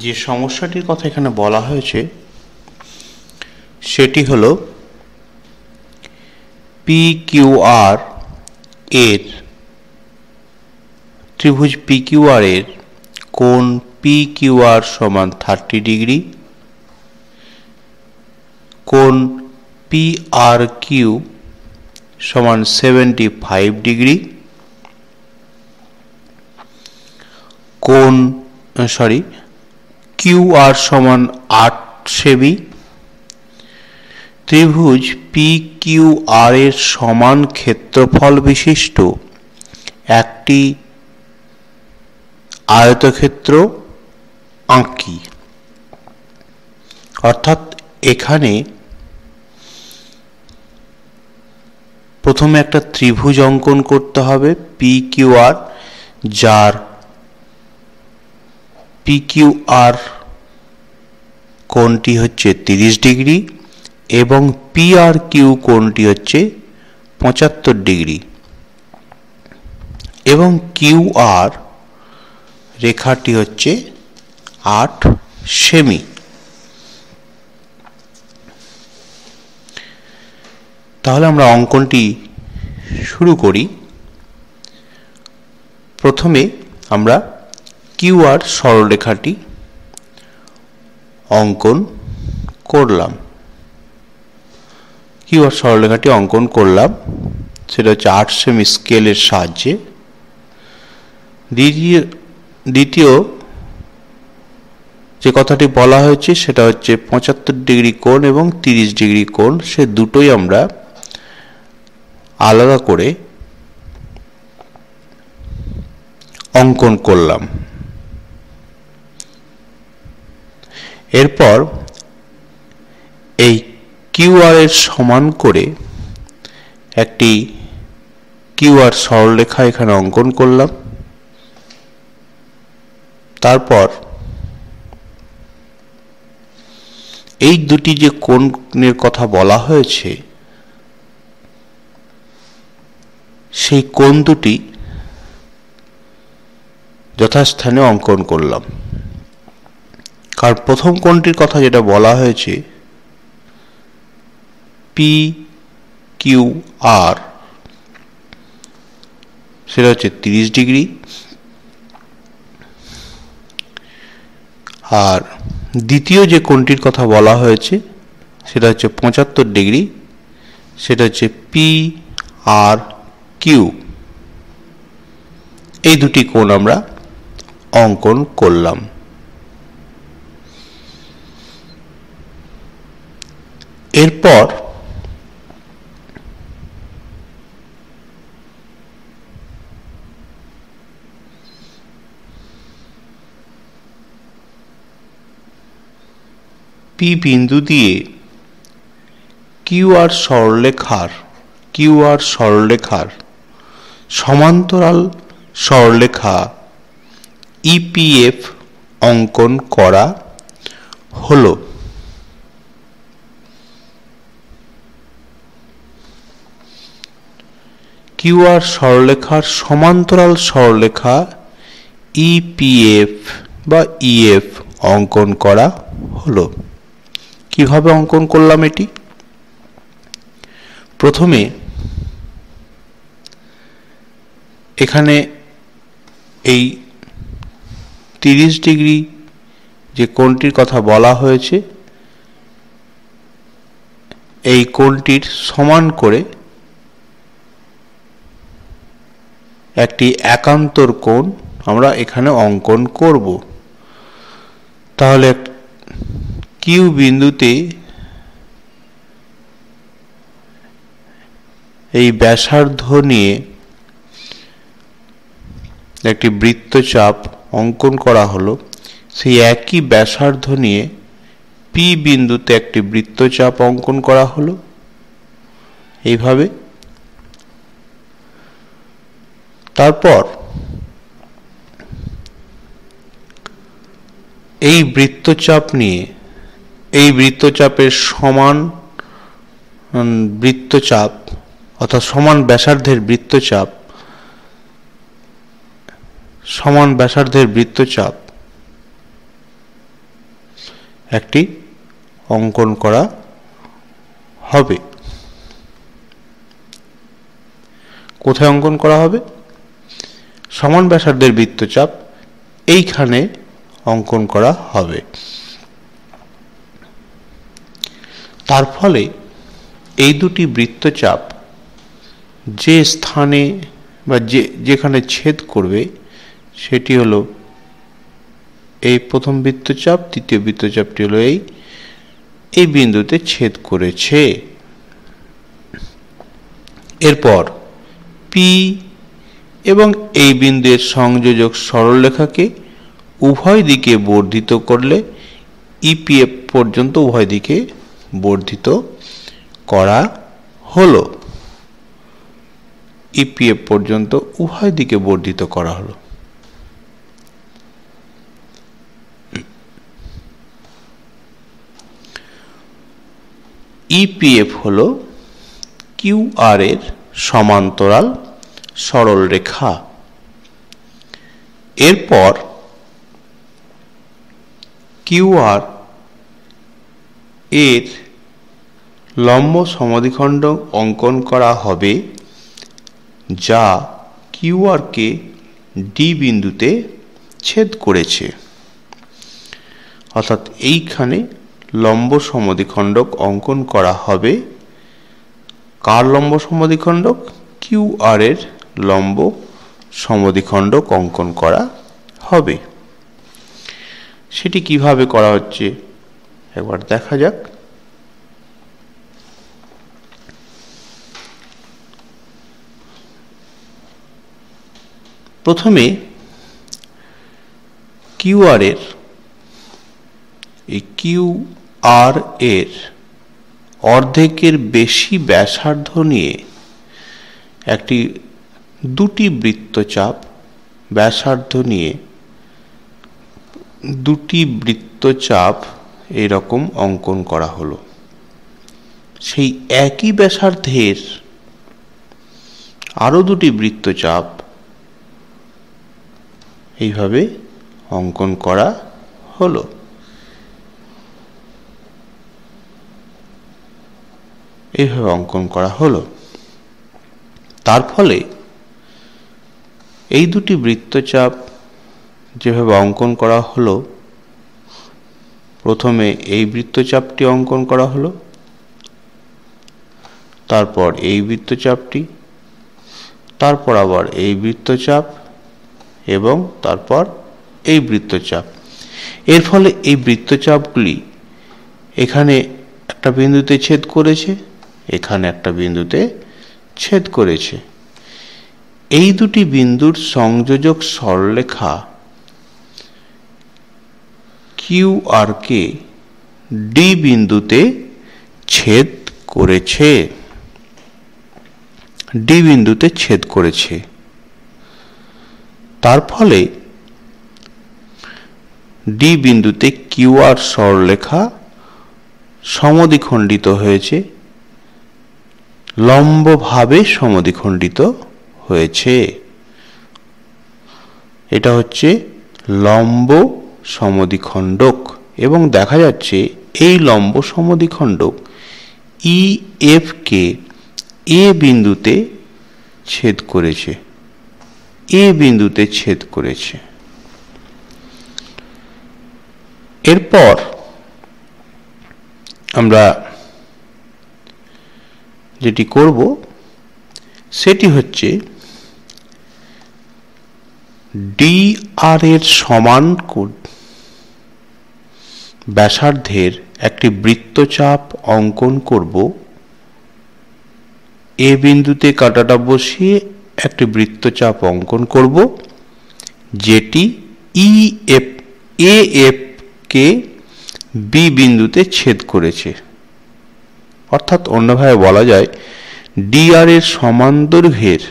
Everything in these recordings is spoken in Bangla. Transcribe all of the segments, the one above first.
যে সমস্যাটির কথা এখানে বলা হয়েছে সেটি হলো PQR এর ত্রিভুজ PQR এর কোণ PQR সমান 30 ডিগ্রি, কোণ PRQ সমান 75 ডিগ্রি, কোণ QR সমান 8 সেমি, ত্রিভুজ PQR এর সমান ক্ষেত্রফল বিশিষ্ট একটি আয়তক্ষেত্র আঁকি। অর্থাৎ এখানে প্রথমে একটা ত্রিভুজ অঙ্কন করতে হবে PQR, যার PQR কোণটি হচ্ছে 30 ডিগ্রি এবং PRQ কোণটি হচ্ছে 75 ডিগ্রি এবং QR রেখাটি হচ্ছে 8 সেমি। তাহলে আমরা অঙ্কনটি শুরু করি। প্রথমে আমরা QR সরলরেখাটি অঙ্কন করলাম। QR সরলরেখাটি অঙ্কন করলাম, সেটা হচ্ছে 8 সেমি স্কেলের সাহায্যে। দ্বিতীয় যে কথাটি বলা হয়েছে সেটা হচ্ছে 75 ডিগ্রি কোণ এবং 30 ডিগ্রি কোণ, সে দুটোই আমরা আলাদা করে অঙ্কন করলাম। এরপর এই QR এর সমান করে একটি QR সরলরেখা এখানে অঙ্কন করলাম। তারপর এই দুটি যে কোণের কথা বলা হয়েছে সেই কোণ দুটি যথাস্থানে অঙ্কন করলাম। কারণ প্রথম কোণটির কথা যেটা বলা হয়েছে PQR, সেটা হচ্ছে 30 ডিগ্রি, আর দ্বিতীয় যে কোণটির কথা বলা হয়েছে সেটা হচ্ছে 75 ডিগ্রি, সেটা হচ্ছে PRQ। এই দুটি কোণ আমরা অঙ্কন করলাম। এরপর P বিন্দু দিয়ে QR সরলরেখার সমান্তরাল সরলরেখা EPF অঙ্কন করা হলো। QR সরলরেখার সমান্তরাল সরলরেখা EPF বা EF অঙ্কন করা হলো। কিভাবে অঙ্কন করলাম এটি? প্রথমে এখানে এই 30 ডিগ্রি যে কোণটির কথা বলা হয়েছে এই কোণটির সমান করে একটি একান্তর কোণ আমরা এখানে অঙ্কন করব। তাহলে Q বিন্দুতে এই ব্যাসার্ধ নিয়ে একটি বৃত্তচাপ অঙ্কন করা হলো। সেই একই ব্যাসার্ধ নিয়ে P বিন্দুতে একটি বৃত্তচাপ অঙ্কন করা হলো। এইভাবে তারপর এই বৃত্তচাপ নিয়ে এই বৃত্তচাপের সমান বৃত্তচাপ অর্থাৎ সমান ব্যাসার্ধের বৃত্তচাপ একটি অঙ্কন করা হবে। কোথায় অঙ্কন করা হবে? সমান ব্যাসার্ধের বৃত্তচাপ এইখানে অঙ্কন করা হবে। তার ফলে এই দুটি বৃত্তচাপ যে স্থানে বা যেখানে ছেদ করবে সেটি হলো এই প্রথম বৃত্তচাপ, দ্বিতীয় বৃত্তচাপটি হলো এই বিন্দুতে ছেদ করেছে। এরপর পি এবং এই বিন্দুর সংযোজক সরলরেখাকে উভয় দিকে বর্ধিত করলে ইপিএফ পর্যন্ত উভয় দিকে বর্ধিত করা হলো। ইপিএফ পর্যন্ত উভয় দিকে বর্ধিত করা হলো। ইপিএফ হলো কিউআর এর সমান্তরাল সরল রেখা। এরপর কিউআর এর লম্ব সমদ্বিখণ্ড অঙ্কন করা হবে, যা কিউআর কে ডি বিন্দুতে ছেদ করেছে। অর্থাৎ এইখানে লম্ব সমদ্বিখণ্ডক অঙ্কন করা হবে। কার লম্ব সমদ্বিখণ্ডক? কিউআর এর লম্ব সমদ্বিখণ্ডক অঙ্কন করা হবে। সেটি কিভাবে করা হচ্ছে একবার দেখা যাক। প্রথমে কিউআর এর অর্ধেকের বেশি ব্যাসার্ধ নিয়ে দুটি বৃত্তচাপ ব্যাসার্ধ নিয়ে দুটি বৃত্তচাপ এরকম অঙ্কন করা হলো। সেই একই ব্যাসার্ধের আরো দুটি বৃত্তচাপ এইভাবে অঙ্কন করা হলো। এইভাবে অঙ্কন করা হলো। তার ফলে এই দুটি বৃত্তচাপ যেভাবে অঙ্কন করা হলো, প্রথমে এই বৃত্তচাপটি অঙ্কন করা হলো, তারপর এই বৃত্তচাপটি, তারপর আবার এই বৃত্তচাপ এবং তারপর এই বৃত্তচাপ। এর ফলে এই বৃত্তচাপগুলি এখানে একটা বিন্দুতে ছেদ করেছে, এখানে একটা বিন্দুতে ছেদ করেছে। এই দুটি বিন্দুর সংযোজক সরলরেখা কিউআর কে ডি বিন্দুতে ছেদ করেছে। ডি বিন্দুতে ছেদ করেছে। তার ফলে ডি বিন্দুতে কিউআর সরলরেখা সমদ্বিখণ্ডিত হয়েছে, লম্বভাবে সমদ্বিখণ্ডিত হয়েছে। এটা হচ্ছে লম্ব সমদ্বিখণ্ডক এবং দেখা যাচ্ছে এই লম্ব সমদ্বিখণ্ডক ইএফ কে এ বিন্দুতে ছেদ করেছে। এ বিন্দুতে ছেদ করেছে। এরপর আমরা যেটি করব সেটি হচ্ছে ডিআর এর সমান ব্যাসার্ধের একটি বৃত্তচাপ অঙ্কন করব। এ বিন্দুতে কাঁটাটা বসিয়ে একটি বৃত্তচাপ অঙ্কন করব, যেটি এএফ কে বি বিন্দুতে ছেদ করেছে। অর্থাৎ অন্যভাবে বলা যায়, ডিআর এর সমান দৈর্ঘ্যের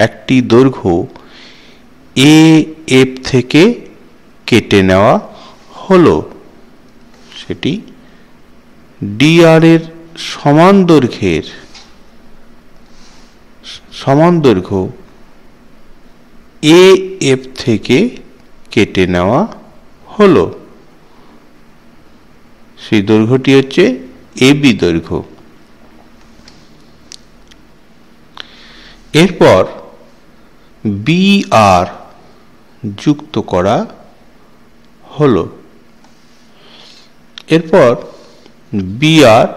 একটি দৈর্ঘ্য এএফ থেকে কেটে নেওয়া হলো। সেটি ডিআর এর সমান দৈর্ঘ্য এএফ থেকে কেটে নেওয়া হলো। সেই দৈর্ঘ্যটি হচ্ছে এবি দৈর্ঘ্য। এরপর বিআর যুক্ত করা হলো। এরপর বিআর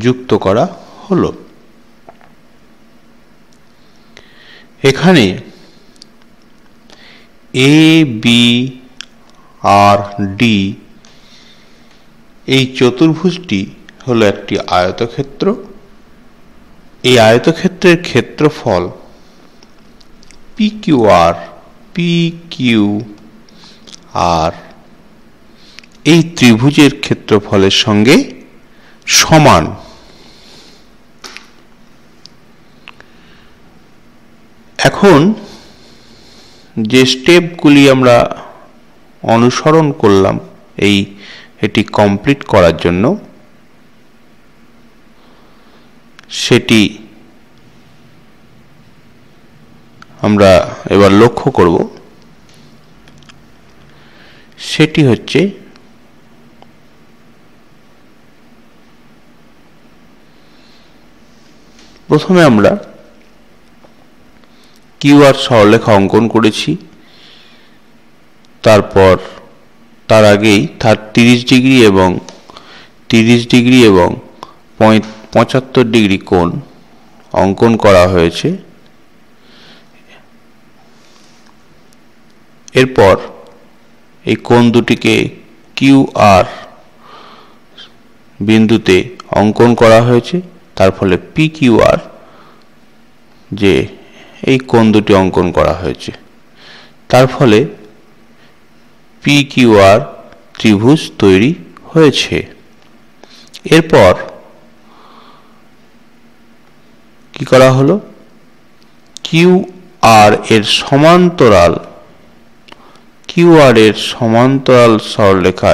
যুক্ত করা হলো। এখানে এ বি আর ডি এই চতুর্ভুজটি হলো একটি আয়তক্ষেত্র। এই আয়তক্ষেত্রের ক্ষেত্রফল পি কিউ আর এই ত্রিভুজের ক্ষেত্রফলের সঙ্গে সমান। এখন যে স্টেপগুলি আমরা অনুসরণ করলাম এটি কমপ্লিট করার জন্য, সেটি আমরা এবার লক্ষ্য করব। সেটি হচ্ছে প্রথমে আমরা কিউআর সরলরেখা অঙ্কন করেছি। তারপর তার আগেই 30 ডিগ্রি এবং 30 ডিগ্রি এবং 75 ডিগ্রি কোণ অঙ্কন করা হয়েছে। এরপর এই কোণ দুটিকে কিউআর বিন্দুতে অঙ্কন করা হয়েছে। তার ফলে পি কিউআর যে এই কোণ দুটি অঙ্কন করা হয়েছে, তার ফলে পি কিউআর ত্রিভুজ তৈরি হয়েছে। এরপর কি করা হলো, কিউআর এর সমান্তরাল সরলরেখা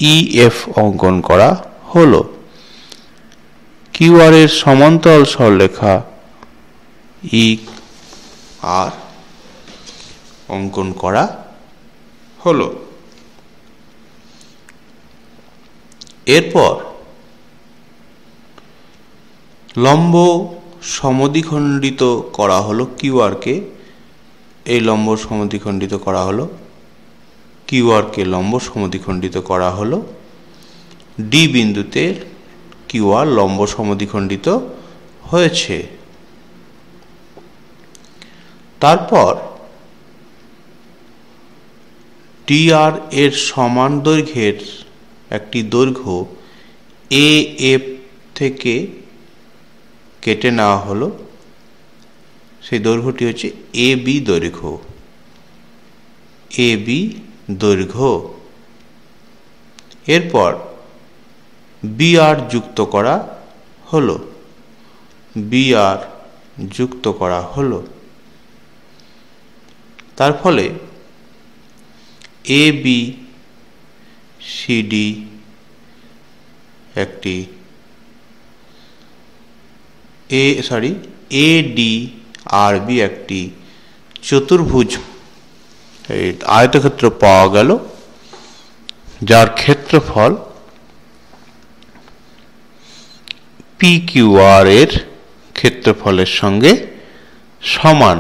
ইএফ অঙ্কন করা হলো। কিউআর এর সমান্তরাল সরলরেখা আর অঙ্কন করা হলো। এরপর লম্ব সমদ্বিখণ্ডিত করা হলো কিউআর কে। এই লম্ব সমদ্বিখণ্ডিত করা হলো, কিউআর কে লম্ব সমদ্বিখণ্ডিত করা হলো। ডি বিন্দুতে কিউআর লম্ব সমদ্বিখণ্ডিত হয়েছে। তারপর ডিআর এর সমান দৈর্ঘ্যের একটি দৈর্ঘ্য এ এফ থেকে কেটে নেওয়া হলো। সেই দৈর্ঘ্যটি হচ্ছে এবি দৈর্ঘ্য। এরপর বিআর যুক্ত করা হলো। তার ফলে এবি সিডি একটি এডি আর বি একটি চতুর্ভুজ আয়তক্ষেত্র পাওয়া গেল, যার ক্ষেত্রফল পি কিউআর এর ক্ষেত্রফলের সঙ্গে সমান।